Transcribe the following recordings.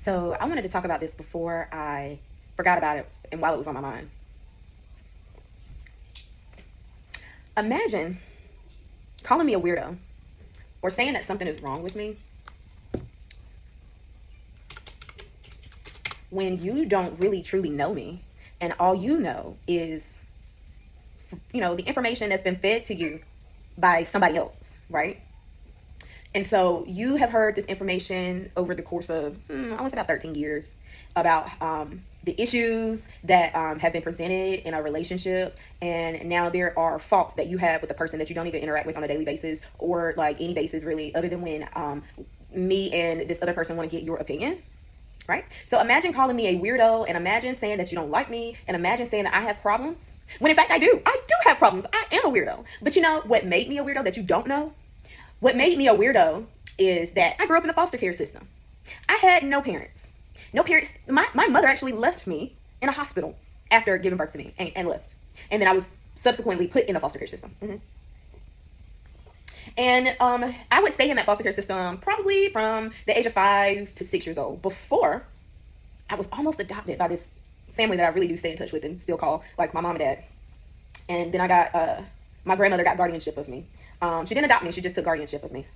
So I wanted to talk about this before I forgot about it and while it was on my mind. Imagine calling me a weirdo or saying that something is wrong with me when you don't really truly know me and all you know is, the information that's been fed to you by somebody else, right? And so you have heard this information over the course of, I want to say about 13 years, about the issues that have been presented in a relationship. And now there are faults that you have with the person that you don't even interact with on a daily basis or like any basis really, other than when me and this other person want to get your opinion. Right? So imagine calling me a weirdo and imagine saying that you don't like me and imagine saying that I have problems. When in fact I do. I do have problems. I am a weirdo. But you know what made me a weirdo that you don't know? What made me a weirdo is that I grew up in the foster care system. I had no parents. No parents. My mother actually left me in a hospital after giving birth to me and left. And then I was subsequently put in the foster care system. And I would stay in that foster care system probably from the age of 5 to 6 years old before I was almost adopted by this family that I really do stay in touch with and still call like my mom and dad. And then I got, my grandmother got guardianship of me. She didn't adopt me, she just took guardianship of me.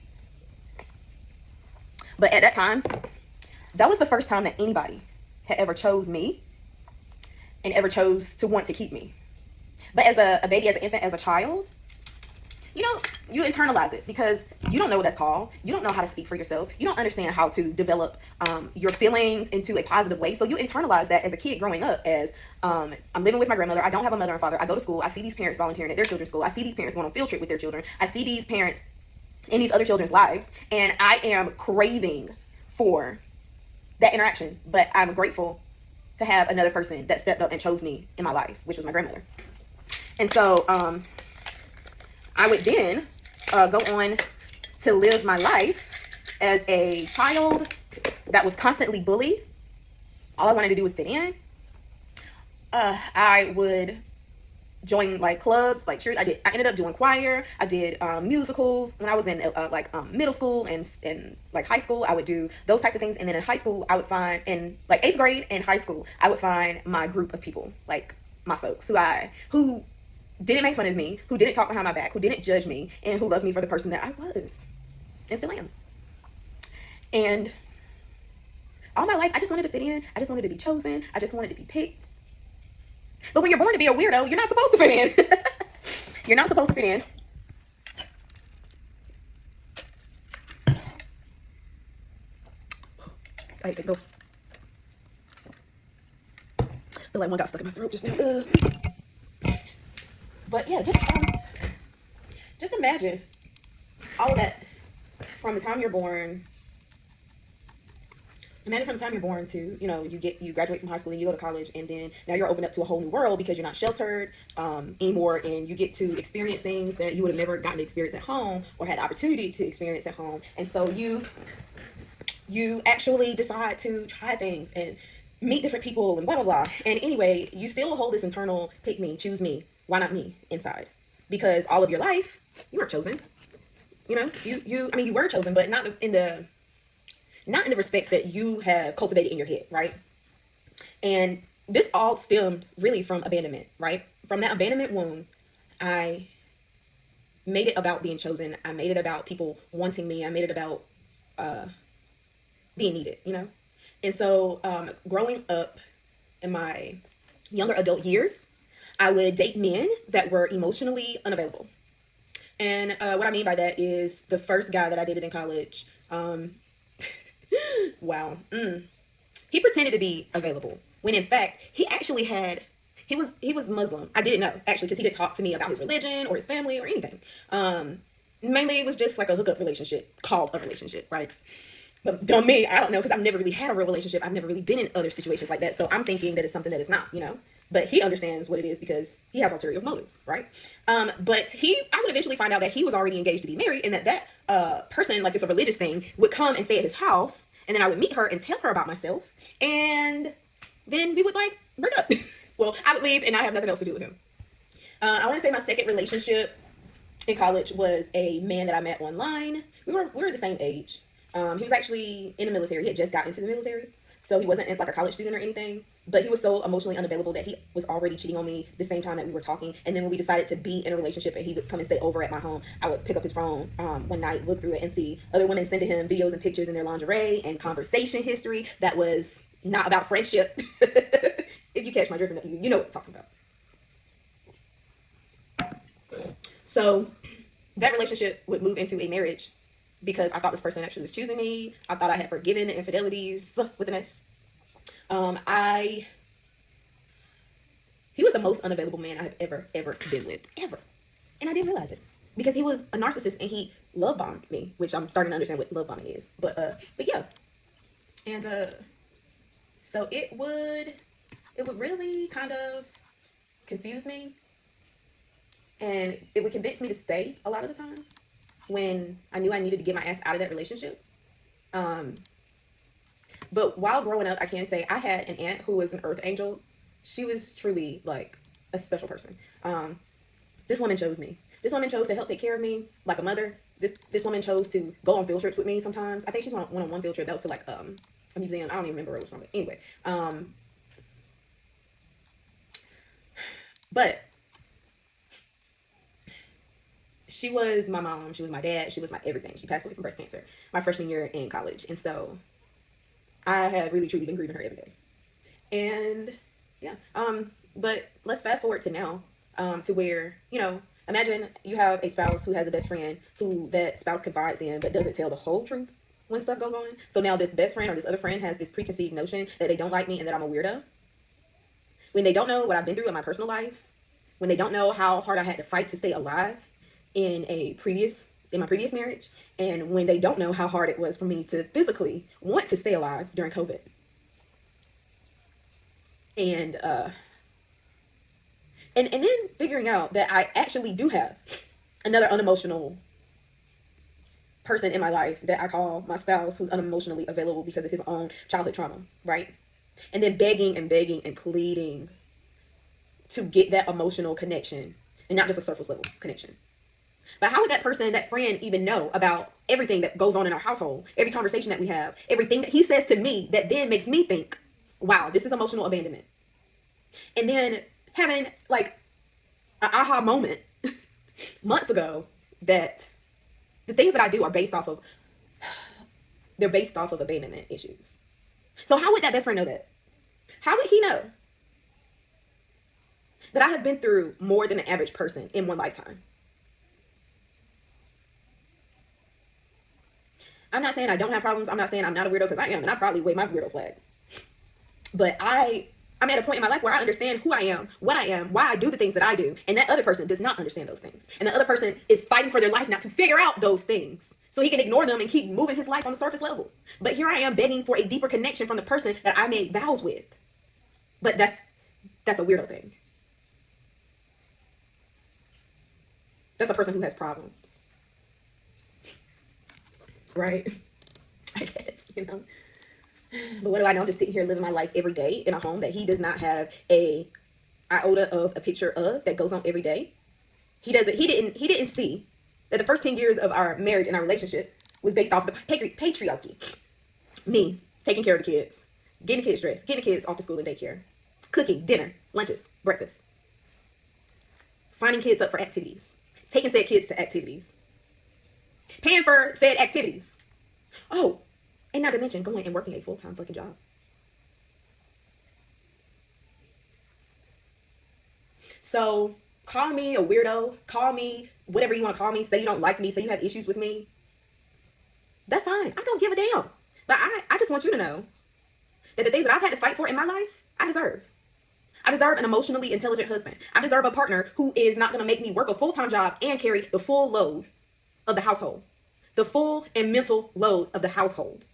But at that time, that was the first time that anybody had ever chose me and ever chose to want to keep me. But as a baby, as an infant, as a child, you internalize it because you don't know what that's called. You don't know how to speak for yourself. You don't understand how to develop your feelings into a positive way. So you internalize that as a kid growing up as I'm living with my grandmother. I don't have a mother and father. I go to school. I see these parents volunteering at their children's school. I see these parents going on field trip with their children. I see these parents in these other children's lives. And I am craving for that interaction. But I'm grateful to have another person that stepped up and chose me in my life, which was my grandmother. And so I would then go on to live my life as a child that was constantly bullied. All I wanted to do was fit in. I would join like clubs, like church. I ended up doing choir. I did musicals when I was in middle school and like high school. I would do those types of things. And then in high school, I would find in like 8th grade and high school, I would find my group of people, like my folks who didn't make fun of me, who didn't talk behind my back, who didn't judge me, and who loved me for the person that I was and still am. And all my life, I just wanted to fit in. I just wanted to be chosen. I just wanted to be picked. But when you're born to be a weirdo, you're not supposed to fit in. You're not supposed to fit in. I hate those. I feel like one got stuck in my throat just now. But yeah, just imagine all of that from the time you're born. Imagine from the time you're born to, you graduate from high school and you go to college, and then now you're opened up to a whole new world because you're not sheltered anymore, and you get to experience things that you would have never gotten to experience at home or had the opportunity to experience at home. And so you actually decide to try things and meet different people and blah, blah, blah. And anyway, you still hold this internal pick me, choose me, why not me inside? Because all of your life, you weren't chosen. You were chosen, but not in the respects that you have cultivated in your head, right? And this all stemmed really from abandonment, right? From that abandonment wound, I made it about being chosen. I made it about people wanting me. I made it about being needed, And so growing up in my younger adult years, I would date men that were emotionally unavailable. And what I mean by that is the first guy that I dated in college, wow. He pretended to be available when in fact he actually he was Muslim. I didn't know actually because he didn't talk to me about his religion or his family or anything. Mainly it was just like a hookup relationship called a relationship, right? But dumb me, I don't know because I've never really had a real relationship. I've never really been in other situations like that. So I'm thinking that it's something that it's not, But he understands what it is because he has ulterior motives, right? But I would eventually find out that he was already engaged to be married, and that person, like it's a religious thing, would come and stay at his house, and then I would meet her and tell her about myself, and then we would like break up. Well, I would leave, and I have nothing else to do with him. I want to say my second relationship in college was a man that I met online. We were the same age. He was actually in the military. He had just gotten into the military. So he wasn't like a college student or anything, but he was so emotionally unavailable that he was already cheating on me the same time that we were talking. And then when we decided to be in a relationship and he would come and stay over at my home, I would pick up his phone one night, look through it, and see other women sending him videos and pictures in their lingerie and conversation history that was not about friendship. If you catch my drift, you know what I'm talking about. So that relationship would move into a marriage because I thought this person actually was choosing me. I thought I had forgiven the infidelities with an S. He was the most unavailable man I have ever been with, ever. And I didn't realize it because he was a narcissist and he love bombed me, which I'm starting to understand what love bombing is. But yeah. And so it would really kind of confuse me, and it would convince me to stay a lot of the time when I knew I needed to get my ass out of that relationship. But while growing up, I can say I had an aunt who was an earth angel. She was truly like a special person. This woman chose me. This woman chose to help take care of me like a mother. This woman chose to go on field trips with me sometimes. I think she's went on one field trip. That was to like a museum. I don't even remember where it was from. But anyway. But she was my mom. She was my dad. She was my everything. She passed away from breast cancer my freshman year in college. And so I had really, truly been grieving her every day. And yeah. But let's fast forward to now, to where, you know, imagine you have a spouse who has a best friend who that spouse confides in, but doesn't tell the whole truth when stuff goes on. So now this best friend or this other friend has this preconceived notion that they don't like me and that I'm a weirdo. When they don't know what I've been through in my personal life, when they don't know how hard I had to fight to stay alive in my previous marriage, and when they don't know how hard it was for me to physically want to stay alive during COVID. And then figuring out that I actually do have another unemotional person in my life that I call my spouse, who's unemotionally available because of his own childhood trauma, right? And then begging and pleading to get that emotional connection and not just a surface level connection. But how would that person, that friend, even know about everything that goes on in our household, every conversation that we have, everything that he says to me that then makes me think, wow, this is emotional abandonment. And then having like an aha moment months ago that the things that I do are based off of abandonment issues. So how would that best friend know that? How would he know that I have been through more than the average person in one lifetime? I'm not saying I don't have problems. I'm not saying I'm not a weirdo, because I am, and I probably wave my weirdo flag. But I'm at a point in my life where I understand who I am, what I am, why I do the things that I do, and that other person does not understand those things. And the other person is fighting for their life now to figure out those things so he can ignore them and keep moving his life on the surface level. But here I am begging for a deeper connection from the person that I made vows with. But that's a weirdo thing. That's a person who has problems. Right? I guess, you know. But what do I know? I'm just sitting here living my life every day in a home that he does not have a iota of a picture of that goes on every day. He didn't see that the first 10 years of our marriage and our relationship was based off the patriarchy. Me taking care of the kids, getting the kids dressed, getting the kids off to school and daycare, cooking dinner, lunches, breakfast, signing kids up for activities, taking said kids to activities, paying for said activities. Oh, and not to mention going and working a full-time fucking job. So call me a weirdo, call me whatever you want to call me, say you don't like me, say you have issues with me. That's fine. I don't give a damn. But I just want you to know that the things that I've had to fight for in my life, I deserve. I deserve an emotionally intelligent husband. I deserve a partner who is not going to make me work a full-time job and carry the full load of the household. The full and mental load of the household.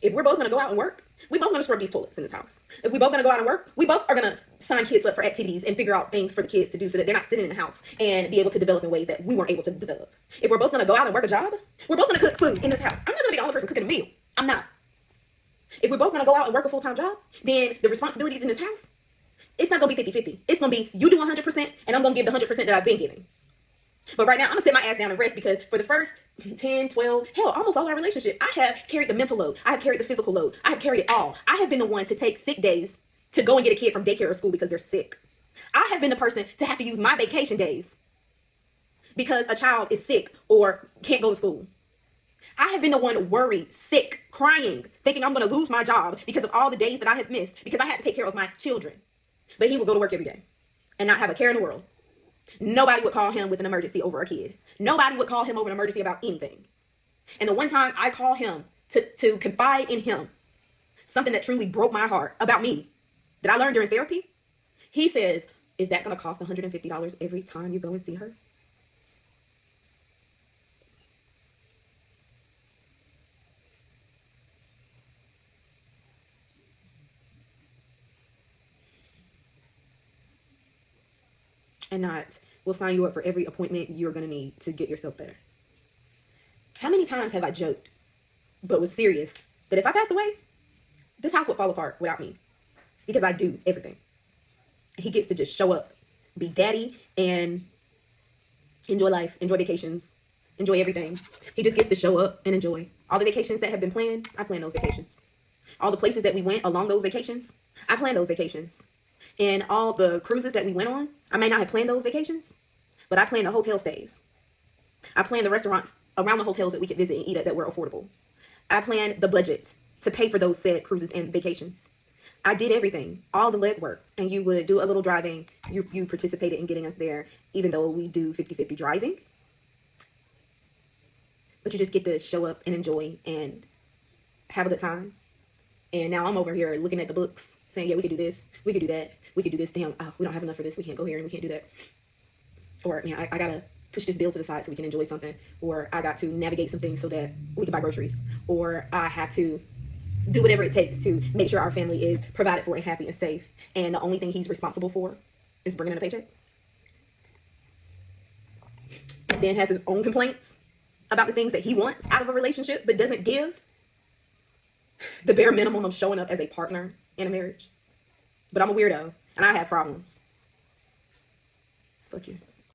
If we're both going to go out and work, we both going to scrub these toilets in this house. If we both going to go out and work, we both are going to sign kids up for activities and figure out things for the kids to do so that they're not sitting in the house and be able to develop in ways that we weren't able to develop. If we're both going to go out and work a job, we're both going to cook food in this house. I'm not going to be the only person cooking a meal. I'm not. If we're both going to go out and work a full-time job, then the responsibilities in this house, it's not going to be 50-50. It's going to be you do 100% and I'm going to give the 100% that I've been giving. But right now, I'm gonna sit my ass down and rest because for the first 10, 12, hell, almost all our relationship, I have carried the mental load. I have carried the physical load. I have carried it all. I have been the one to take sick days to go and get a kid from daycare or school because they're sick. I have been the person to have to use my vacation days because a child is sick or can't go to school. I have been the one worried, sick, crying, thinking I'm going to lose my job because of all the days that I have missed because I had to take care of my children. But he would go to work every day and not have a care in the world. Nobody would call him with an emergency over a kid. Nobody would call him over an emergency about anything. And the one time I call him to confide in him something that truly broke my heart about me that I learned during therapy, he says, "Is that going to cost $150 every time you go and see her?" And not, "We'll sign you up for every appointment you're going to need to get yourself better." How many times have I joked, but was serious, that if I passed away, this house would fall apart without me because I do everything. He gets to just show up, be daddy, and enjoy life, enjoy vacations, enjoy everything. He just gets to show up and enjoy. All the vacations that have been planned, I plan those vacations. All the places that we went along those vacations, I plan those vacations. And all the cruises that we went on, I may not have planned those vacations, but I planned the hotel stays. I planned the restaurants around the hotels that we could visit and eat at that were affordable. I planned the budget to pay for those said cruises and vacations. I did everything, all the legwork, and you would do a little driving. You participated in getting us there, even though we do 50-50 driving. But you just get to show up and enjoy and have a good time. And now I'm over here looking at the books, saying, yeah, we could do this, we could do that, we could do this. Damn, oh, we don't have enough for this. We can't go here and we can't do that. Or, yeah, I gotta push this bill to the side so we can enjoy something. Or I got to navigate some things so that we can buy groceries. Or I have to do whatever it takes to make sure our family is provided for and happy and safe. And the only thing he's responsible for is bringing in a paycheck. Ben has his own complaints about the things that he wants out of a relationship, but doesn't give the bare minimum of showing up as a partner in a marriage. But I'm a weirdo and I have problems. Fuck you.